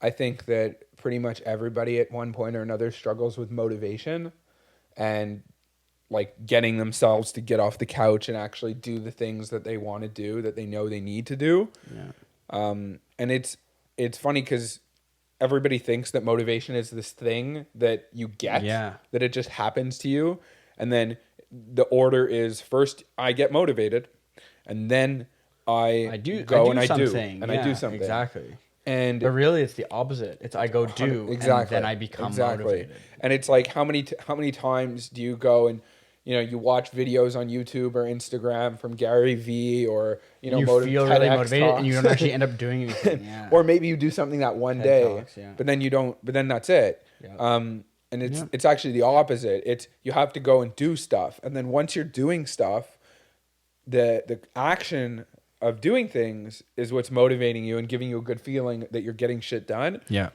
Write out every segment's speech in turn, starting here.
I think that pretty much everybody at one point or another struggles with motivation and like getting themselves to get off the couch and actually do the things that they want to do, that they know they need to do. Yeah. And it's funny because everybody thinks that motivation is this thing that you get, Yeah. that it just happens to you. And then the order is first I get motivated, and then I go and I do something. and I do something. Exactly. And But really, it's the opposite. It's I go do, exactly, and then I become motivated. And it's like how many times do you go and you watch videos on YouTube or Instagram from Gary Vee or You feel really motivated, and you don't actually end up doing anything. Yeah. or maybe you do something that one TED day, Talks, yeah. but then you don't. But then that's it. Yeah. And it's actually the opposite. It's you have to go and do stuff, and then once you're doing stuff, the action of doing things is what's motivating you and giving you a good feeling that you're getting shit done. Yeah.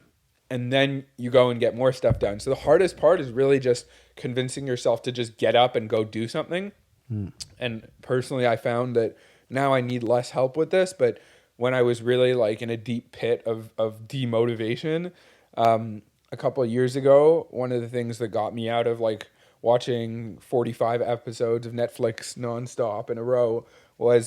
And then you go and get more stuff done. So the hardest part is really just convincing yourself to just get up and go do something. And personally, I found that now I need less help with this. But when I was really like in a deep pit of demotivation, a couple of years ago, one of the things that got me out of like watching 45 episodes of Netflix nonstop in a row was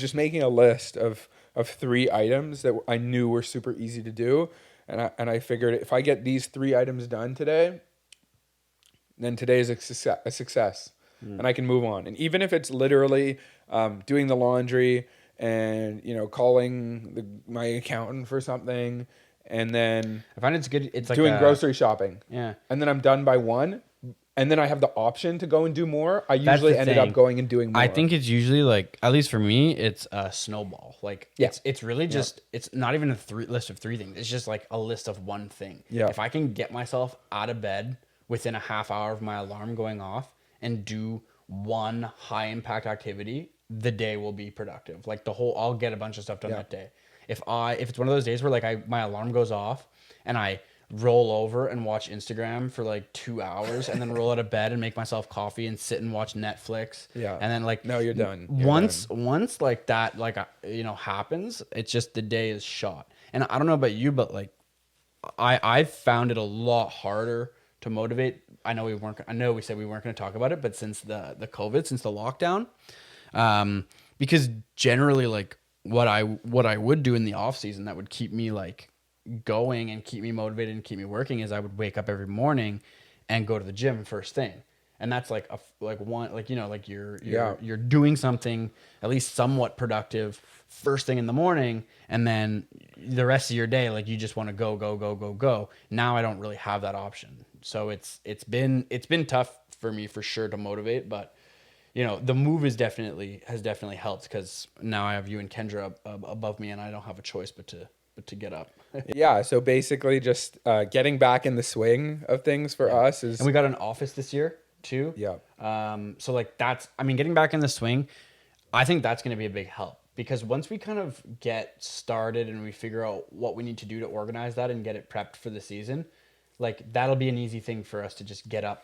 just making a list of 3 items that I knew were super easy to do. And I figured if I get these 3 items done today, then today is a success, and I can move on. And even if it's literally doing the laundry and calling my accountant for something, and then I find it's good. It's like doing grocery shopping, Yeah. and then I'm done by 1, and then I have the option to go and do more. I That's usually the ended thing. up going and doing more. I think it's usually like, at least for me, it's a snowball. Like Yeah. it's really just, it's not even a list of 3 things. It's just like a list of one thing. Yeah. If I can get myself out of bed within a half hour of my alarm going off and do one high impact activity, the day will be productive. Like I'll get a bunch of stuff done that day. If it's one of those days where like my alarm goes off and I roll over and watch Instagram for like 2 hours and then roll out of bed and make myself coffee and sit and watch Netflix. Yeah. And then like, No, you're done. Once like that, like, happens, it's just the day is shot. And I don't know about you, but like I've found it a lot harder to motivate. I know we said we weren't going to talk about it, but since the COVID, since the lockdown, because generally like what I would do in the off season that would keep me like going and keep me motivated and keep me working is I would wake up every morning and go to the gym first thing. And that's like you're doing something at least somewhat productive first thing in the morning, and then the rest of your day like you just want to go. Now I don't really have that option, so it's been tough for me for sure to motivate, but the move has definitely helped because now I have you and Kendra above me, and I don't have a choice but to get up. Yeah, so basically just getting back in the swing of things for us is... And we got an office this year too. Yeah. So like getting back in the swing, I think that's going to be a big help, because once we kind of get started and we figure out what we need to do to organize that and get it prepped for the season, like that'll be an easy thing for us to just get up,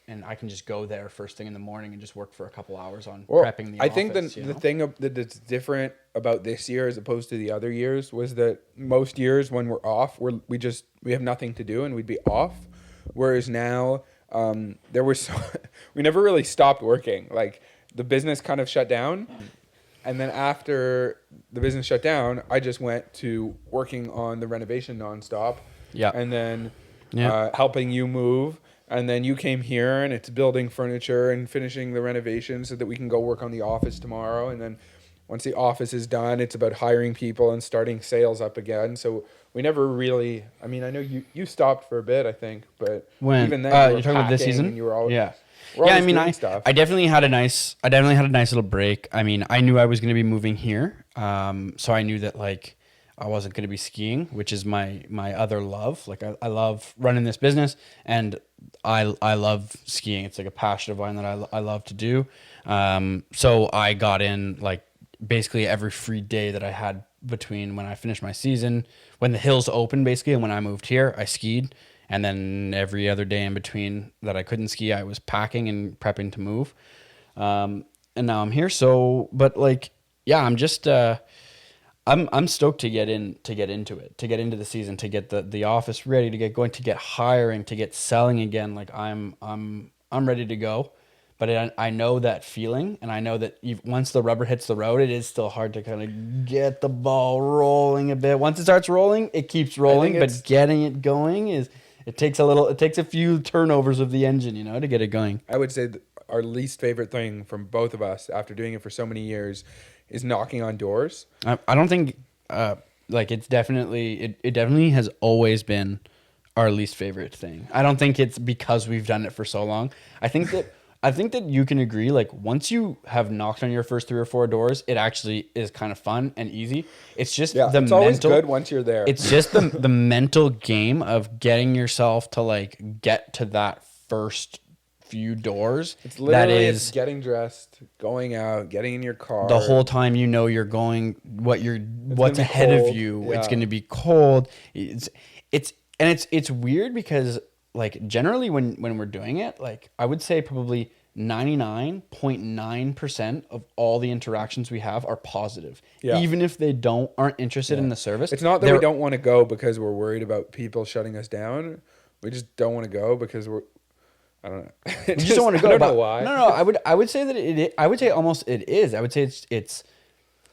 and I can just go there first thing in the morning and just work for a couple hours on prepping the office. I think the thing that's different about this year as opposed to the other years was that most years when we're off, we have nothing to do and we'd be off. Whereas now, we never really stopped working. Like the business kind of shut down. And then after the business shut down, I just went to working on the renovation nonstop. Yeah. And then helping you move. And then you came here and it's building furniture and finishing the renovation so that we can go work on the office tomorrow. And then once the office is done, it's about hiring people and starting sales up again. So we never really, I mean, I know you stopped for a bit, I think, but even then you're talking about this season? You were always, I mean, I definitely had a nice little break. I mean, I knew I was going to be moving here. So I knew that like I wasn't going to be skiing, which is my other love. Like I love running this business, and I love skiing. It's like a passion of mine that I love to do. So I got in like basically every free day that I had between when I finished my season, when the hills opened basically, and when I moved here, I skied. And then every other day in between that I couldn't ski, I was packing and prepping to move. And now I'm here. So, but like, yeah, I'm just, I'm stoked to get into it, to get into the season, to get the office ready, to get going, to get hiring, to get selling again. Like I'm ready to go, but I know that feeling, and I know that once the rubber hits the road, it is still hard to kind of get the ball rolling a bit. Once it starts rolling, it keeps rolling, but getting it going it takes a few turnovers of the engine, to get it going. I would say our least favorite thing from both of us after doing it for so many years is knocking on doors. I don't think like it definitely has always been our least favorite thing. I don't think it's because we've done it for so long. I think that you can agree, like once you have knocked on your first 3 or 4 doors, it actually is kind of fun and easy. It's just it's always good once you're there. It's just the mental game of getting yourself to like get to that first few doors. It's literally it's getting dressed, going out, getting in your car. The whole time you're going, what's ahead of you. Yeah. It's going to be cold. It's weird because like generally when we're doing it, like I would say probably 99.9% of all the interactions we have are positive. Yeah. Even if they aren't interested in the service. It's not that we don't want to go because we're worried about people shutting us down. We just don't want to go because I don't know. You just don't want to go. I don't know why. No. I would say that I would say almost it is. I would say it's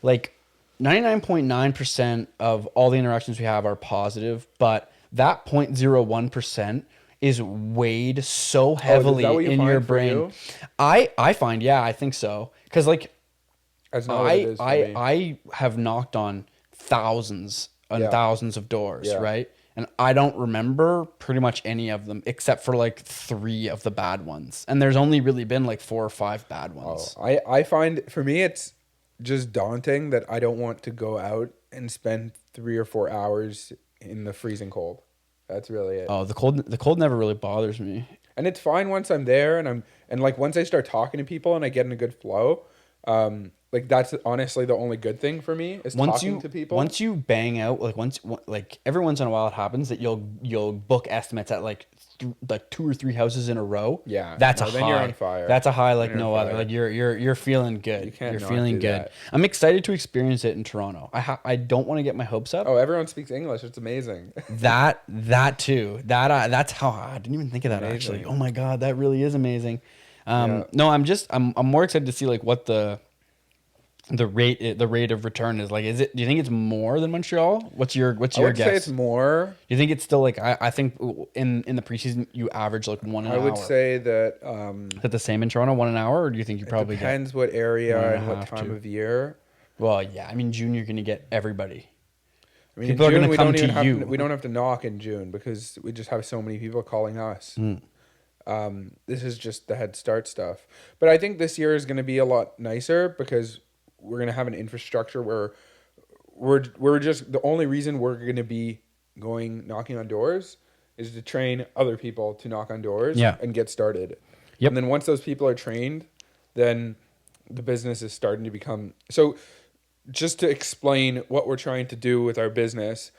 like 99.9% of all the interactions we have are positive, but that 0.01% is weighed so heavily in your brain. You? I find, yeah, I think so. Because like I have knocked on thousands and thousands of doors, right? And I don't remember pretty much any of them except for like 3 of the bad ones. And there's only really been like 4 or 5 bad ones. I find for me it's just daunting that I don't want to go out and spend 3 or 4 hours in the freezing cold. That's really it. Oh, the cold never really bothers me. And it's fine once I'm there and like once I start talking to people and I get in a good flow, like that's honestly the only good thing for me is talking to people. Once you bang out, like every once in a while it happens that you'll book estimates at like 2 or 3 houses in a row. Yeah, that's a high. Then you're on fire. That's a high like no other. Like you're feeling good. You're feeling good. That. I'm excited to experience it in Toronto. I don't want to get my hopes up. Oh, everyone speaks English. It's amazing. that too. That's how I didn't even think of that actually. Oh my god, that really is amazing. No, I'm more excited to see like what the rate of return is like. Do you think it's more than Montreal? What's your guess? I would say it's more. Do you think it's still like I think in the preseason you average like 1 an hour? I would say that is that the same in Toronto, 1 an hour, or do you think you probably depends what area and what time of year? Well, yeah, I mean June you're gonna get everybody. I mean, people are gonna come to you. We don't have to knock in June because we just have so many people calling us. This is just the head start stuff, but I think this year is going to be a lot nicer because we're going to have an infrastructure where we're just the only reason we're going to be knocking on doors is to train other people to knock on doors and get started. Yep. And then once those people are trained, then the business is starting to become so. Just to explain what we're trying to do with our business,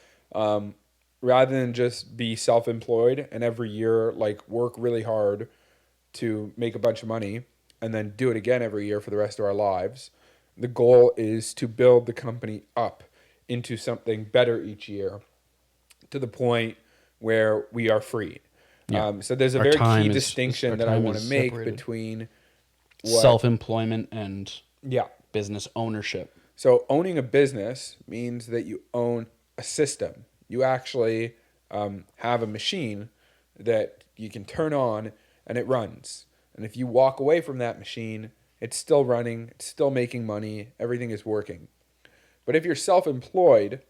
rather than just be self-employed and every year like work really hard to make a bunch of money and then do it again every year for the rest of our lives. The goal is to build the company up into something better each year to the point where we are free. Yeah. So there's a very key distinction that I want to make between self-employment and business ownership. So owning a business means that you own a system. You actually have a machine that you can turn on and it runs. And if you walk away from that machine, it's still running, it's still making money, everything is working. But if you're self-employed,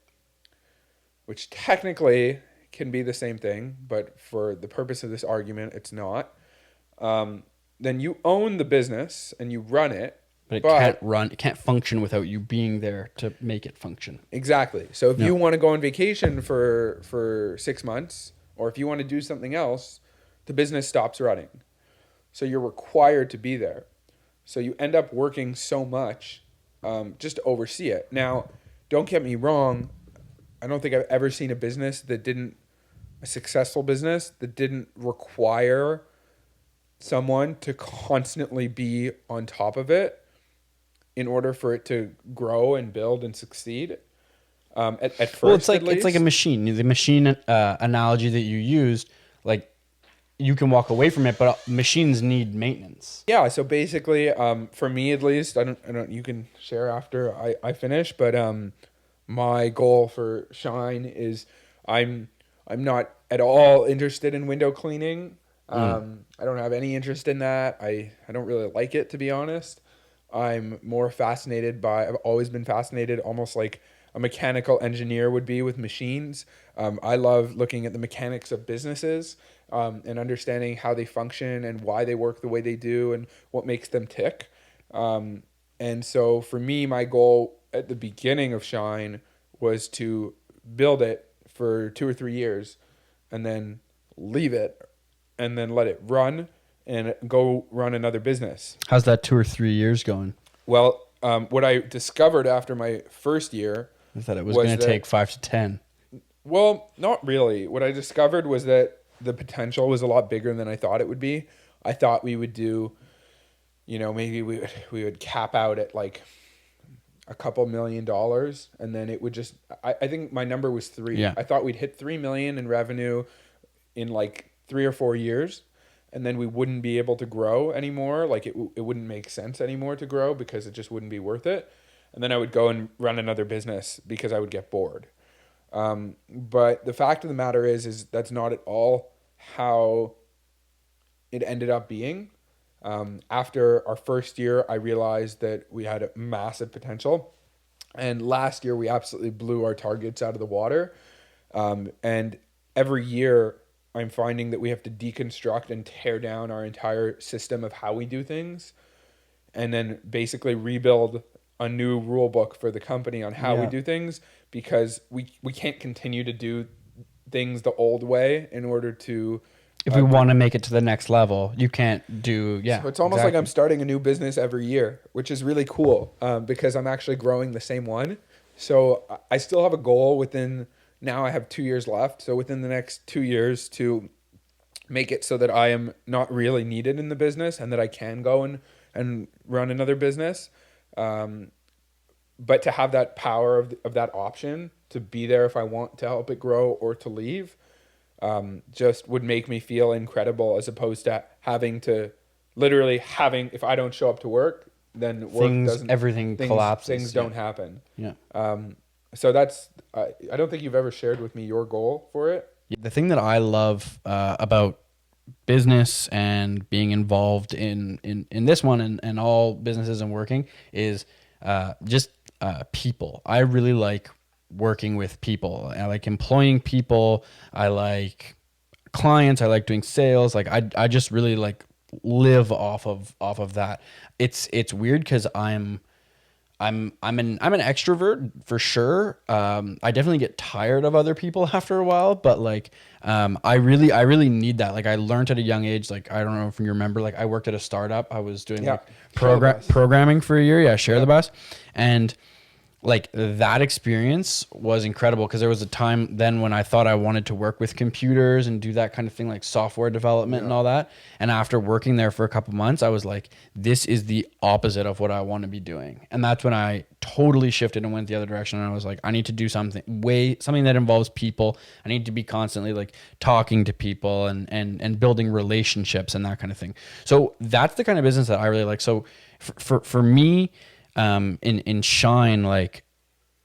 which technically can be the same thing, but for the purpose of this argument, it's not, then you own the business and you run it. But it can't function without you being there to make it function. Exactly. So if you want to go on vacation for 6 months, or if you want to do something else, the business stops running. So you're required to be there. So you end up working so much just to oversee it. Now, don't get me wrong. I don't think I've ever seen a successful business that didn't require someone to constantly be on top of it in order for it to grow and build and succeed. At first, well, it's like at least. it's like a machine. The machine analogy that you used, like you can walk away from it, but machines need maintenance. Yeah. So basically, for me at least, I don't. You can share after I finish, but my goal for Shine is I'm not at all interested in window cleaning. I don't have any interest in that. I don't really like it, to be honest. I'm more fascinated I've always been fascinated, almost like a mechanical engineer would be with machines. I love looking at the mechanics of businesses and understanding how they function and why they work the way they do and what makes them tick. And so for me, my goal at the beginning of Shine was to build it for 2 or 3 years and then leave it and then let it run and go run another business. How's that 2 or 3 years going? Well, what I discovered after my first year I thought it was going to take 5 to 10. Well, not really. What I discovered was that the potential was a lot bigger than I thought it would be. I thought we would do, maybe we would cap out at like a couple $1 million, and then it would just. I think my number was 3. Yeah. I thought we'd hit $3 million in revenue in like 3 or 4 years, and then we wouldn't be able to grow anymore. Like it wouldn't make sense anymore to grow because it just wouldn't be worth it. And then I would go and run another business because I would get bored. But the fact of the matter is that's not at all how it ended up being. After our first year, I realized that we had a massive potential. And last year, we absolutely blew our targets out of the water. And every year, I'm finding that we have to deconstruct and tear down our entire system of how we do things and then basically rebuild a new rule book for the company on how we do things, because we can't continue to do things the old way in order to... If we want to make it to the next level, you can't do... Yeah, so it's almost like I'm starting a new business every year, which is really cool because I'm actually growing the same one. So I still have a goal within... Now I have 2 years left. So within the next 2 years to make it so that I am not really needed in the business and that I can go and run another business. But to have that power of that option to be there if I want to help it grow or to leave, just would make me feel incredible, as opposed to having if I don't show up to work, then everything collapses. Things don't happen. Yeah. So that's, I don't think you've ever shared with me your goal for it. The thing that I love about business and being involved in this one and all businesses and working is just people. I really like working with people. I like employing people. I like clients. I like doing sales. Like I just really like live off of that. It's weird because I'm an extrovert for sure. I definitely get tired of other people after a while, but like I really need that. Like I learned at a young age. Like I don't know if you remember. Like I worked at a startup. I was doing programming for a year. Yeah, Share the Bus, and like that experience was incredible because there was a time then when I thought I wanted to work with computers and do that kind of thing, like software development and all that. And after working there for a couple months, I was like, this is the opposite of what I want to be doing. And that's when I totally shifted and went the other direction. And I was like, I need to do something that involves people. I need to be constantly like talking to people and building relationships and that kind of thing. So that's the kind of business that I really like. So for me, in Shine, like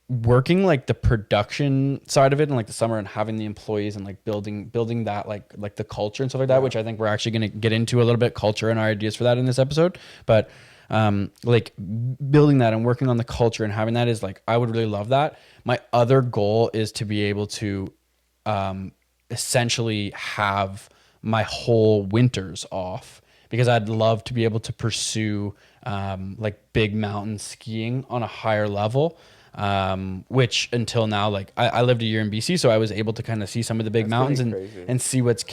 working like the production side of it and like the summer and having the employees and like building that like the culture and stuff like that, which I think we're actually going to get into a little bit, culture and our ideas for that in this episode. But like building that and working on the culture and having that is like, I would really love that. My other goal is to be able to essentially have my whole winters off, because I'd love to be able to pursue like big mountain skiing on a higher level, which until now, like I lived a year in BC, so I was able to kind of see some of the big mountains and see what's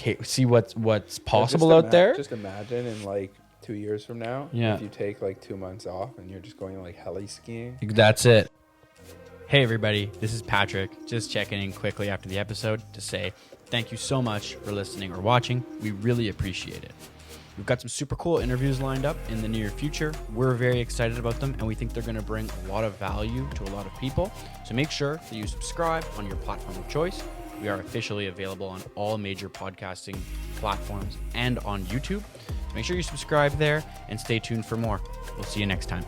possible out there. Just imagine in like 2 years from now, if you take like 2 months off and you're just going like heli skiing. That's it. Hey everybody, this is Patrick, just checking in quickly after the episode to say thank you so much for listening or watching. We really appreciate it. We've got some super cool interviews lined up in the near future. We're very excited about them, and we think they're going to bring a lot of value to a lot of people. So make sure that you subscribe on your platform of choice. We are officially available on all major podcasting platforms and on YouTube. So make sure you subscribe there and stay tuned for more. We'll see you next time.